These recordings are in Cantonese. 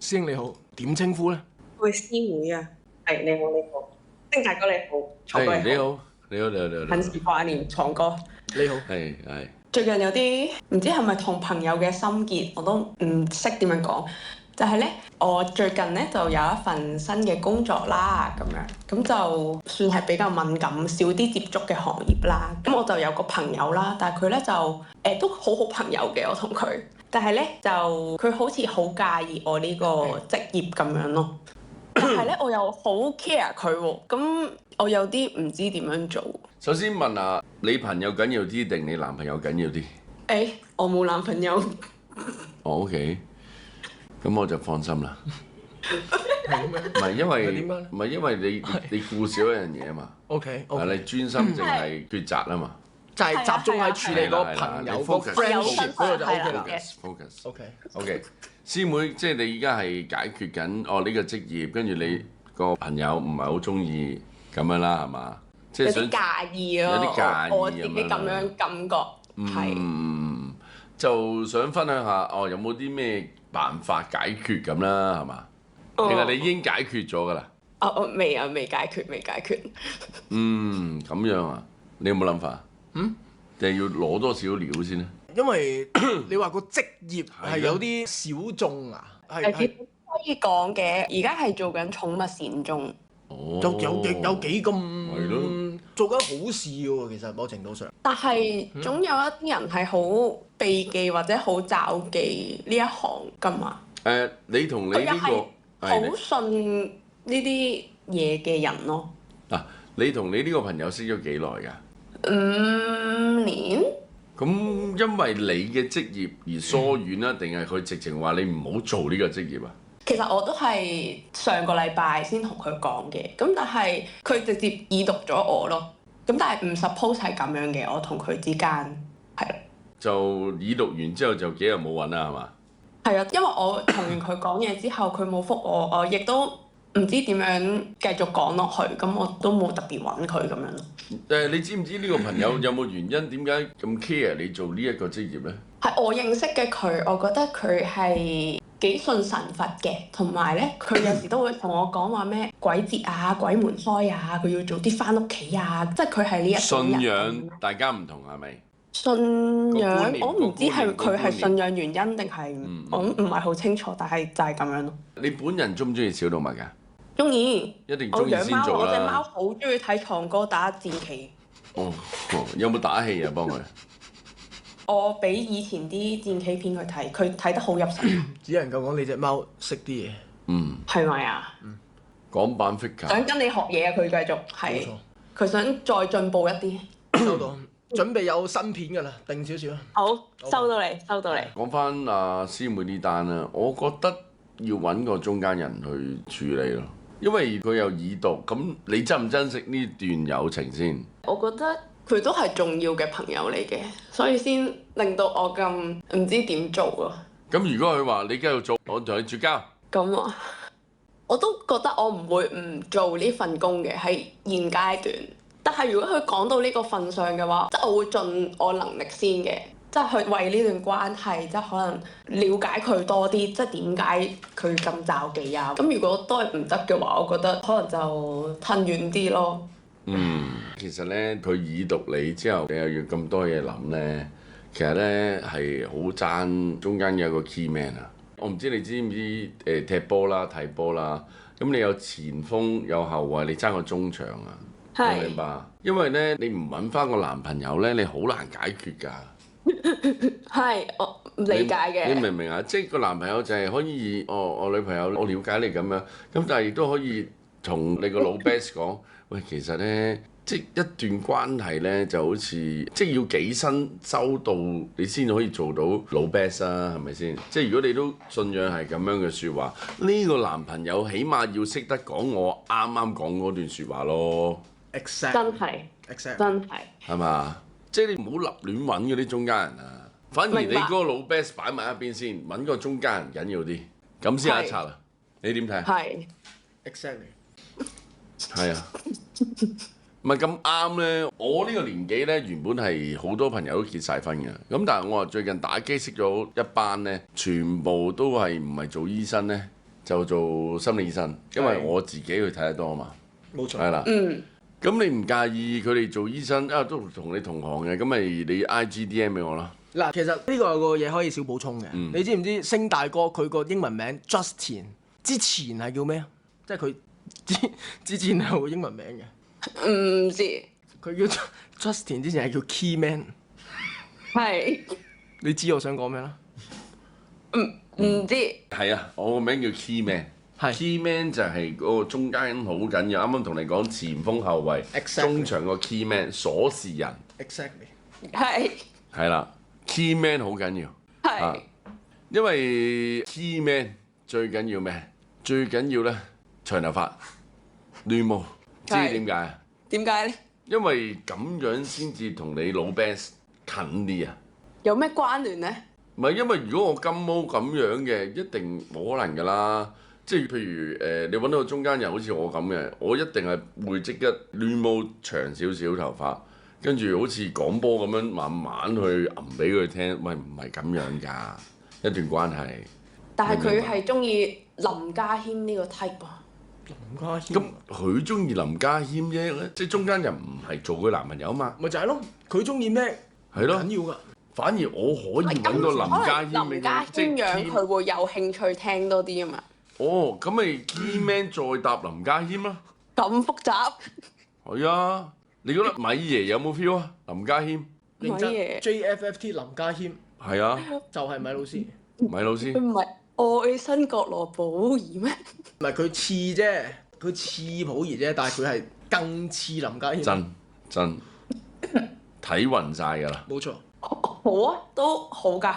師兄你好，點稱呼咧？喂，師妹啊，係你好，丁大哥你好，廠哥你好，你好，很是掛念廠哥。你好，係。最近有啲唔知係咪同朋友嘅心結，我都唔識點樣講。就係咧，我最近咧就有一份新嘅工作啦，咁就算係比較敏感、少啲接觸嘅行業啦。咁我就有個朋友啦，但係佢咧就都好好朋友嘅，我同佢。但係咧就佢好似好介意我呢個職業咁樣咯。但係咧我又好 care 佢喎，咁我有啲唔知點樣做。首先問下你朋友緊要啲定你男朋友緊要啲？我冇男朋友。哦 OK， 咁我就放心啦。唔係因為你顧少一樣嘢啊嘛。OK，係你專心淨係抉擇啊嘛。就係集中喺處理個朋友個 friendship 嗰度就 OK 啦。focus。 OK。師妹，即係你而家係解決緊呢個職業，跟住你個朋友唔係好中意咁樣啦，係嘛？即係有啲介意咯，有啲介意我自己咁樣感覺係。就想分享下有冇啲咩辦法解決咁啦，係嘛？定係你已經解決咗㗎啦？我未解決。咁樣啊？你有冇諗法？定係要攞多少料先咧？因為你話個職業係有啲小眾啊，係可以講嘅。而家係做緊寵物善終。有幾咁係咯，做緊好事嘅喎，其實某程度上。但係總有一啲人係好避忌或者好罩忌呢一行㗎嘛。你同你呢個好信呢啲嘢嘅人咯。嗱，你同你呢個朋友識咗幾耐㗎？5年。咁因為你嘅職業而疏遠啦，定係佢直情話你唔好做呢個職業啊？其實我都係上個禮拜先同佢講嘅，咁但係佢直接已讀咗我咯。咁但係唔 suppose 係咁樣嘅，我同佢之間係。就已讀完之後就幾日冇揾啦，係嘛？係啊，因為我同完佢講嘢之後，佢冇覆我，我亦都唔知點樣繼續講落去，咁我都冇特別揾佢咁樣咯。你知唔知呢個朋友有冇原因點解咁 care 你做呢一個職業呢？係我認識嘅佢，我覺得佢係幾信神佛嘅，同埋咧佢有時都會同我講話咩鬼節啊、鬼門開啊，佢要早啲翻屋企啊，即係佢係呢一種人。信仰大家唔同係咪？信仰我唔知係佢係信仰原因定係我唔係好清楚，但係就係咁樣咯。你本人中唔中意小動物㗎？中意。一定中意先做啦。我隻貓好中意睇創哥打戰棋。有冇打戲啊？幫佢。我俾以前啲戰棋片佢睇，佢睇得好入神。只能夠講你隻貓識啲嘢。係咪啊？港版 figure。想跟你學嘢啊！佢繼續係。佢想再進步一啲。收到。準備有新片㗎啦，定少少。好，收到你。講翻阿師妹呢單啦，我覺得要揾個中間人去處理咯，因為佢有已讀，咁你珍唔珍惜呢段友情先？我覺得佢都係重要嘅朋友嚟嘅，所以先令到我咁唔知點做咯。咁如果佢話你繼續做，我同你絕交。咁啊，我都覺得我唔會唔做呢份工嘅喺現階段。但係如果佢講到呢個份上嘅話，即係我會盡我能力先嘅，即係去為呢段關係，即係可能了解佢多啲，即係點解佢咁罩忌啊？咁如果都係唔得嘅話，我覺得可能就褪遠啲咯。其實咧，佢已讀你之後，你又要咁多嘢諗咧，其實咧係好爭中間有個 key man 啊！我唔知你知唔知踢波啦、睇波啦，咁你有前鋒有後衞，你爭個中場啊！你明白？因為咧，你唔揾翻個男朋友咧，你好難解決㗎。係，我理解嘅。你明唔明啊？即係個男朋友就係可以，我女朋友，我了解你咁樣，咁但係亦都可以同你個老 best 講，喂，其實咧，即係一段關係咧，就好似即係要幾身周到，你先可以做到老 best 啊，係咪先？即係如果你都信仰係咁樣嘅説話，呢個男朋友起碼要識得講我啱啱講嗰段説話咯。真係，係嘛？即係你唔好立亂揾嗰啲中間人啊！反而你嗰個老 best 擺埋一邊先，揾個中間人緊要啲，咁先有一策啊！你點睇？係 exactly 係啊，唔係咁啱咧。我呢個年紀咧，原本係好多朋友都結晒婚嘅，咁但係我話最近打機識咗一班咧，全部都係唔係做醫生咧，就做心理醫生，因為我自己去睇得多嘛。冇錯。係啦。咁你唔介意佢哋做醫生啊？都同你同行嘅，咁咪你 IGDM 俾我啦。嗱，其實呢個有個嘢可以少補充嘅。你知唔知星大哥佢個英文名 Justin 之前係叫咩啊？即係佢之前係個英文名嘅。唔知。佢叫 Justin 之前係叫 Keyman。係。你知我想講咩啦？唔知。係啊，我個名叫 Keyman。Keyman 就係嗰個中間好緊要，啱啱同你講前鋒後衞， 中場個 Keyman 鎖匙人。Exactly。係啦 ，Keyman 好緊要。係。因為 Keyman 最緊要咩？最緊要咧長頭髮、亂毛，知點解啊？點解咧？因為咁樣先至同你老 band 近啲啊！有咩關聯咧？唔係因為如果我金毛咁樣嘅，一定冇可能㗎啦。即係譬如你揾到個中間人好似我咁嘅，我一定係會即刻亂毛長少少頭髮，跟住好似講波咁樣慢慢去吟俾佢聽。喂，唔係咁樣㗎，一段關係。但係佢係中意林家謙呢個 type 啊。林家謙。咁佢中意林家謙啫，即係中間人唔係做佢男朋友嘛。咪就係咯，佢中意咩？係咯。緊要㗎。反而我可以揾到林家謙林家謙樣佢會有興趣聽多啲啊嘛。哦，咁咪 Keyman 再搭林家謙啦。咁複雜？係啊，你覺得米爺有冇 feel 啊？林家謙。認真 JFFT 林家謙。係啊。就係米老師。米老師。佢唔係愛新覺羅寶儀咩？唔係佢似啫，佢似寶儀啫，但係佢係更似林家謙。真睇暈晒㗎啦。冇錯。好啊，都好㗎。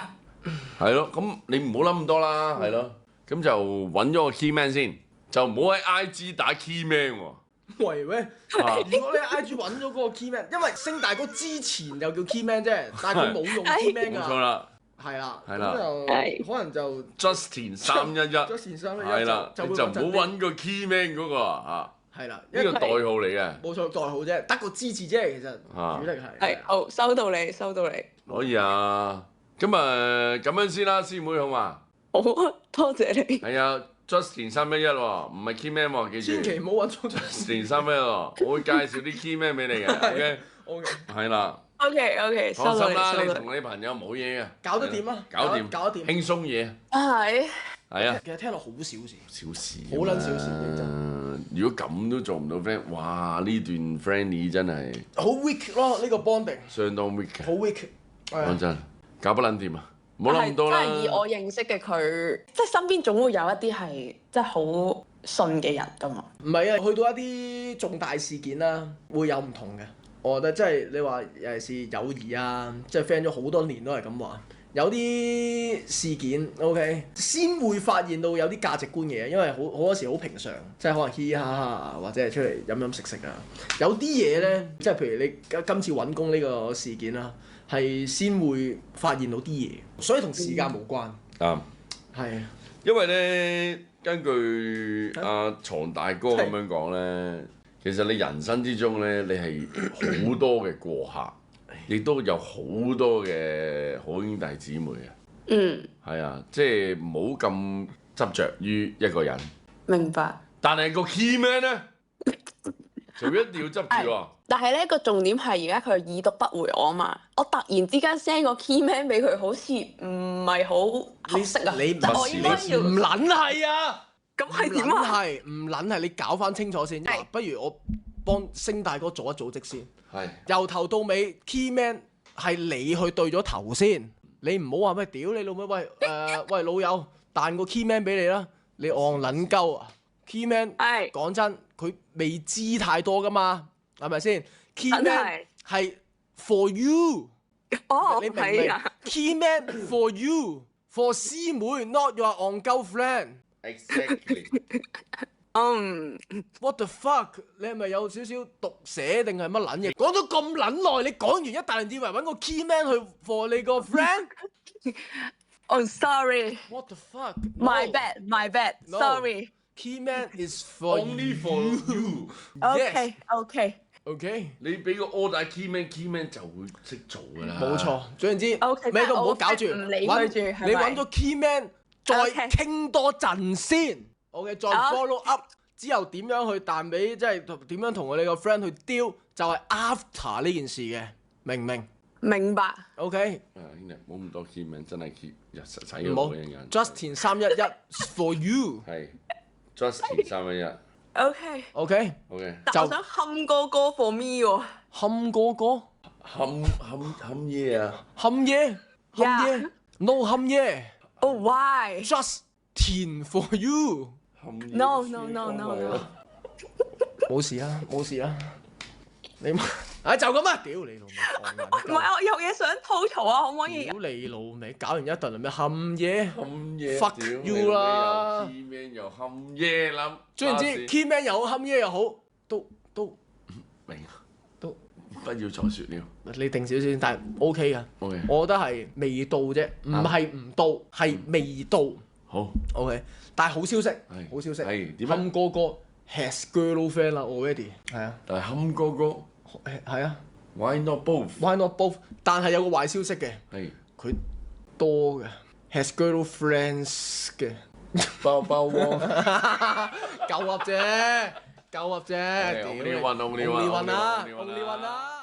係咯，咁你唔好諗咁多啦，係咯。咁就揾咗個 Keyman 先，就唔好喺 IG 打 Keyman 喎。喂，如果你喺 IG 揾咗嗰個 Keyman，因為星大哥之前又叫 Keyman 啫，但係佢冇用 Keyman 㗎。冇錯啦。係啦。係啦。咁就可能就 Justin 311。Justin 311。係啦，你就唔好揾個 Keyman 嗰個啊。係啦，呢個代號嚟嘅。冇錯，代號啫，得個支持啫，其實主力係。係，好，收到你，收到你。可以啊，咁咁樣先啦，師妹好嘛？好啊，多謝你。係啊 ，Justin 311喎，唔係 Keyman 喎，記住。千祈唔好揾錯 Justin 311喎，我會介紹啲 Keyman 俾你嘅，OK？ OK。係啦。OK，放心啦，你同你朋友冇嘢嘅。搞得掂啊！搞得掂。輕鬆嘢。係。係啊。其實聽落好小事。小事。好撚小事，認真。如果咁都做唔到 friend，哇！呢段 friendly 真係。好 weak 咯，呢個 bonding。相當 weak。好 weak。講真，搞不撚掂啊！唔好諗咁多啦。真係以我認識嘅佢，即係身邊總會有一啲係即係好信嘅人㗎嘛。唔係啊，去到一啲重大事件啦，會有唔同嘅。我覺得即係你話尤其是友誼啊，即係 friend 咗好多年都係咁話。有啲事件 OK，先會發現到有啲價值觀嘅嘢，因為好多時好平常，即係可能嘻嘻哈哈啊，或者係出嚟飲食啊。有啲嘢咧，即係譬如你今次揾工呢個事件啦，係先會發現到啲嘢，所以同時間無關。啱。係啊。因為咧，根據阿床大哥咁樣講咧，其實你人生之中咧，你係好多嘅過客。亦都有好多嘅好兄弟姊妹啊！係啊，即係唔好咁執着於一個人。明白。但係個 Keyman 咧，就一定要執住喎。但係咧個重點係而家佢已讀不回我啊嘛！我突然之間 send 個 Keyman 俾佢，好似唔係好合適啊！你我應該要唔撚係啊！咁係點啊？唔撚係，你搞翻清楚先。不如我幫星大哥做一組織先。係由頭到尾 Keyman 係你去對咗頭先，你唔好話咩屌你老妹，喂老友彈個 Keyman 俾你啦，你戇撚鳩啊 Keyman 講真佢未知太多噶嘛，係咪先 Keyman 係 for you， 你明唔明？Keyman for you for 師妹 not your 戇鳩 friend。 Exactly。What the fuck？ 你係咪有少少讀寫定係乜撚嘢？講咗咁撚耐，你講完一大段以為揾個 Keyman 去 for 你個 friend？ Oh sorry。 What the fuck？ My bad。Sorry。 Keyman is for only for you。 OK。你俾個 order Keyman 就會識做㗎啦。冇錯，總言之，咩都唔好搞住，唔理佢住，你揾咗 Keyman 再傾多陣先。OK， 再 follow up 之後點樣去彈俾，即係點樣同我哋個 friend 去 deal，就係 after 呢件事嘅，明唔明？明白。 OK，兄弟冇咁多 key 名，真係 key 日實使唔好嗰陣間。 Justin 311 for you。係 Justin 311。 OK。 OK， OK。但我想冚個歌 for me 喎。冚個歌，冚嘢啊！冚嘢，冚嘢 ，no 冚嘢 Oh why？ ，Justin for you。冚嘢 No no no no no。冇事啦，冇事啦。你就咁啊！屌你老味，唔係，我有嘢想吐槽啊，可唔可以？屌你老味，搞完一頓咩冚嘢？冚嘢 Fuck 屌 you 啦你又 key man 又冚嘢啦。總言之 ，key man 又好，冚嘢又好，都明都不要再説了。你定少少，但係 OK 噶。 OK。我覺得係未到啫，唔係唔到，係未到。好。 OK，但係好消息，係好消息。係點啊冚哥哥 has girlfriend 啦，already。係啊，但係冚哥哥係啊 ，Why not both？ ，why not both？但係有個壞消息嘅，係佢多嘅 has girlfriends 嘅。包包喎。夠噏啫，夠噏啫。only one，only one，only one 啦 only one 啦，only one 啦。